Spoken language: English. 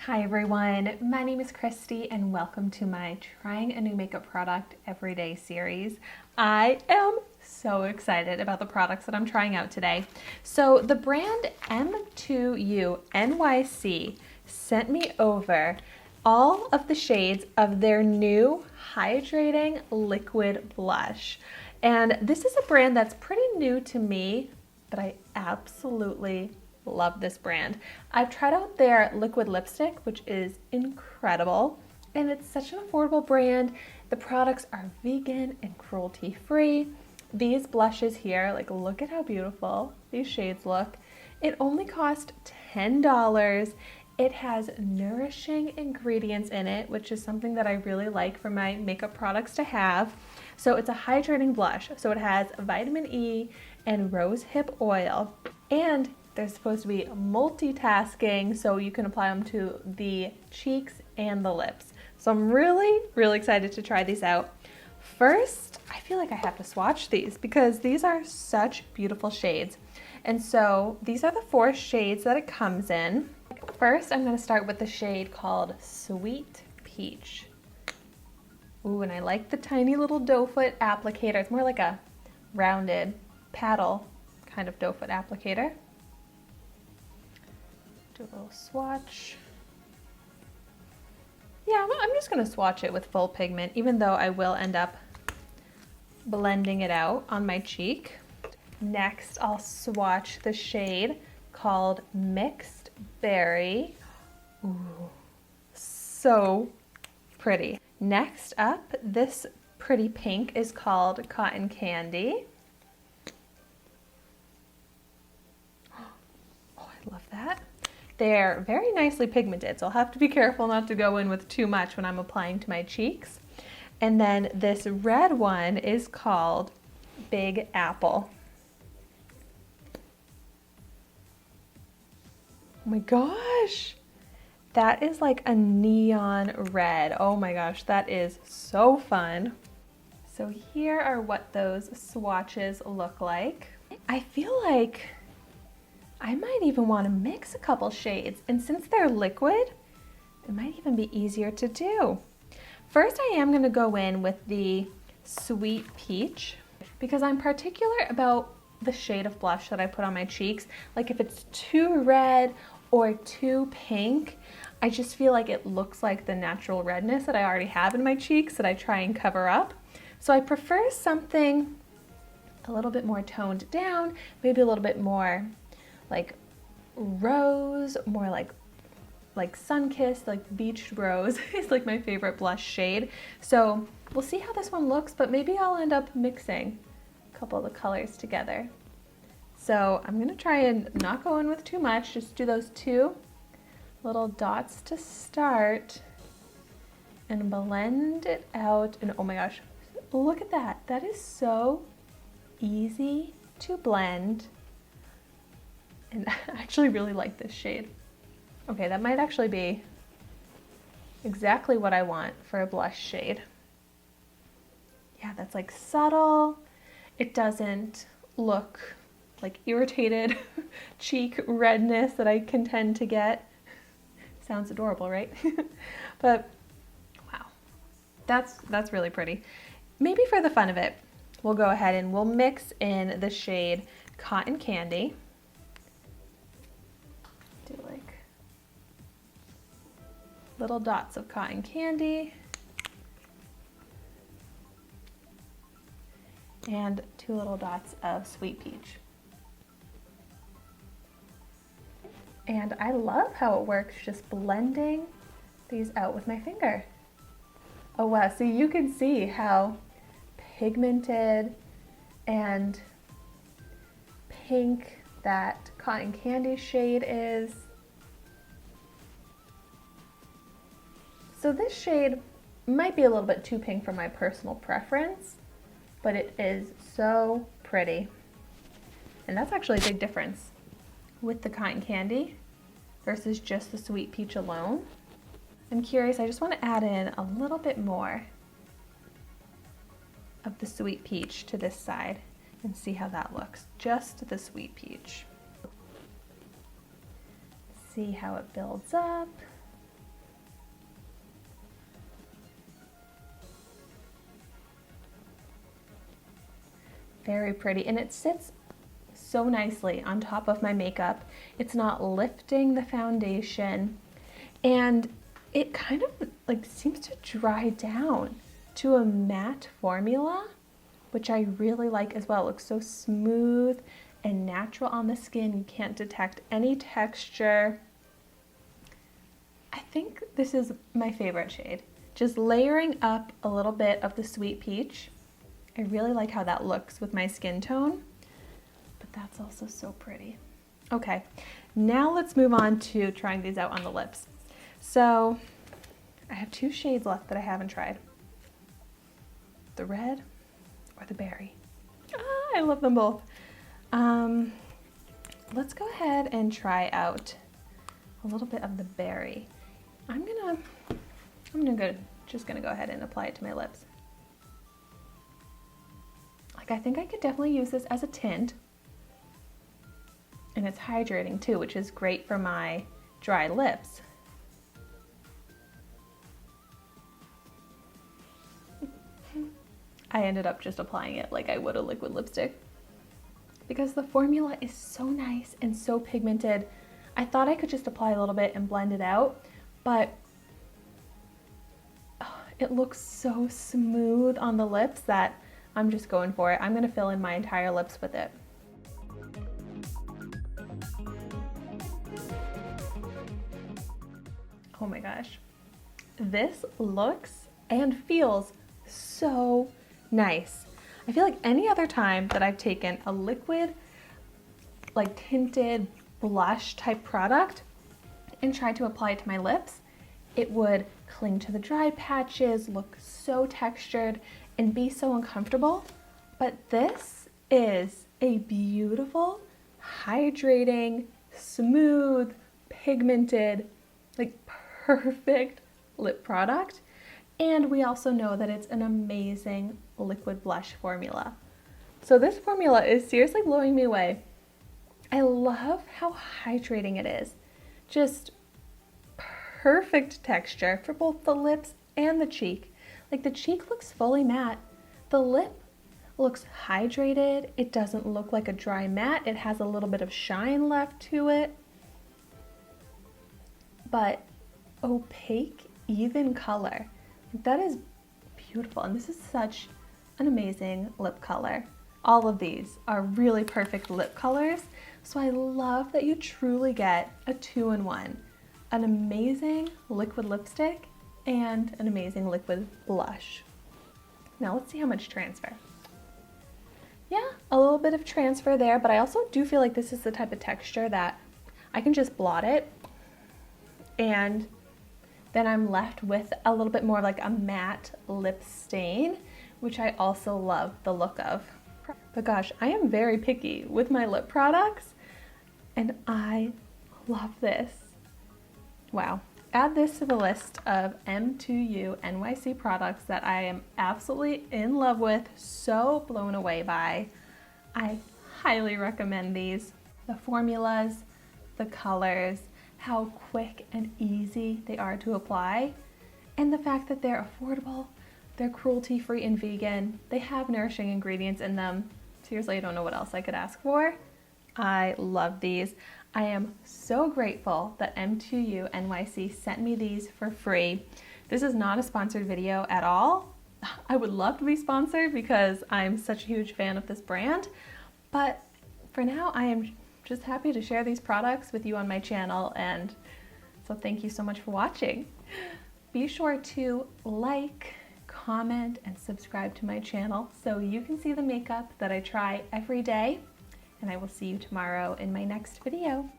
Hi everyone, my name is Christy and welcome to my Trying a New Makeup Product Everyday series. I am so excited about the products that I'm trying out today. So the brand M2U Nyc sent me over all of the shades of their new Hydrating Liquid Blush. And this is a brand that's pretty new to me, but I absolutely love this brand. I've tried out their liquid lipstick, which is incredible, and it's such an affordable brand. The products are vegan and cruelty-free. These blushes here, like, look at how beautiful these shades look. It only cost $10. It has nourishing ingredients in it, which is something that I really like for my makeup products to have. So it's a hydrating blush. So it has vitamin E and rose hip oil, and they're supposed to be multitasking, so you can apply them to the cheeks and the lips. So I'm really excited to try these out. First, I feel like I have to swatch these because these are such beautiful shades. And so these are the 4 shades that it comes in. First, I'm going to start with the shade called Sweet Peach. Ooh, and I like the tiny little doe foot applicator. It's more like a rounded paddle kind of doe foot applicator. Do a little swatch. Yeah, I'm just going to swatch it with full pigment, even though I will end up blending it out on my cheek. Next, I'll swatch the shade called Mixed Berry. Ooh, so pretty. Next up, this pretty pink is called Cotton Candy. Oh, I love that. They're very nicely pigmented, so I'll have to be careful not to go in with too much when I'm applying to my cheeks. And then this red one is called Big Apple. Oh my gosh, that is like a neon red. Oh my gosh, that is so fun. So here are what those swatches look like. I feel like I might even want to mix a couple shades, and since they're liquid, it might even be easier to do. First, I am going to go in with the Sweet Peach because I'm particular about the shade of blush that I put on my cheeks. Like if it's too red or too pink, I just feel like it looks like the natural redness that I already have in my cheeks that I try and cover up. So I prefer something a little bit more toned down, maybe a little bit more like rose, more like sun-kissed, like beach rose is like my favorite blush shade. So we'll see how this one looks, but maybe I'll end up mixing a couple of the colors together. So I'm gonna try and not go in with too much, just do those 2 little dots to start and blend it out. And oh my gosh, look at that. That is so easy to blend. And I actually really like this shade. Okay, that might actually be exactly what I want for a blush shade. Yeah, that's like subtle. It doesn't look like irritated cheek redness that I can tend to get. Sounds adorable, right? But wow, that's really pretty. Maybe for the fun of it, we'll go ahead and we'll mix in the shade Cotton Candy. Do like little dots of cotton candy and 2 little dots of Sweet Peach. And I love how it works just blending these out with my finger. Oh wow, so you can see how pigmented and pink that Cotton Candy shade is. So this shade might be a little bit too pink for my personal preference, but it is so pretty. And that's actually a big difference with the Cotton Candy versus just the Sweet Peach alone. I'm curious, I just want to add in a little bit more of the Sweet Peach to this side and see how that looks. Just the Sweet Peach. See how it builds up. Very pretty, and it sits so nicely on top of my makeup. It's not lifting the foundation, and it kind of like seems to dry down to a matte formula, which I really like as well. It looks so smooth and natural on the skin. You can't detect any texture. I think this is my favorite shade. Just layering up a little bit of the Sweet Peach. I really like how that looks with my skin tone, but that's also so pretty. Okay, now let's move on to trying these out on the lips. So I have two shades left that I haven't tried. The red or the berry. I love them both. Let's go ahead and try out a little bit of the berry. Just gonna go ahead and apply it to my lips. Like, I think I could definitely use this as a tint, and it's hydrating too, which is great for my dry lips. I ended up just applying it like I would a liquid lipstick because the formula is so nice and so pigmented. I thought I could just apply a little bit and blend it out, but it looks so smooth on the lips that I'm just going for it. I'm gonna fill in my entire lips with it. Oh my gosh. This looks and feels so nice. I feel like any other time that I've taken a liquid, like tinted blush type product and tried to apply it to my lips, it would cling to the dry patches, look so textured, and be so uncomfortable. But this is a beautiful, hydrating, smooth, pigmented, like perfect lip product. And we also know that it's an amazing liquid blush formula. So this formula is seriously blowing me away. I love how hydrating it is. Just perfect texture for both the lips and the cheek. Like, the cheek looks fully matte. The lip looks hydrated. It doesn't look like a dry matte. It has a little bit of shine left to it. But opaque, even color. That is beautiful, and this is such an amazing lip color. All of these are really perfect lip colors, so I love that you truly get a 2-in-1. An amazing liquid lipstick and an amazing liquid blush. Now let's see how much transfer. Yeah, a little bit of transfer there, but I also do feel like this is the type of texture that I can just blot it, and then I'm left with a little bit more like a matte lip stain, which I also love the look of. But gosh, I am very picky with my lip products, and I love this. Wow. Add this to the list of M2U NYC products that I am absolutely in love with, so blown away by. I highly recommend these. The formulas, the colors, how quick and easy they are to apply, and the fact that they're affordable, they're cruelty-free and vegan, they have nourishing ingredients in them. Seriously, I don't know what else I could ask for. I love these. I am so grateful that M2U NYC sent me these for free. This is not a sponsored video at all. I would love to be sponsored because I'm such a huge fan of this brand, but for now I am just happy to share these products with you on my channel, and so thank you so much for watching. Be sure to like, comment, and subscribe to my channel so you can see the makeup that I try every day, and I will see you tomorrow in my next video.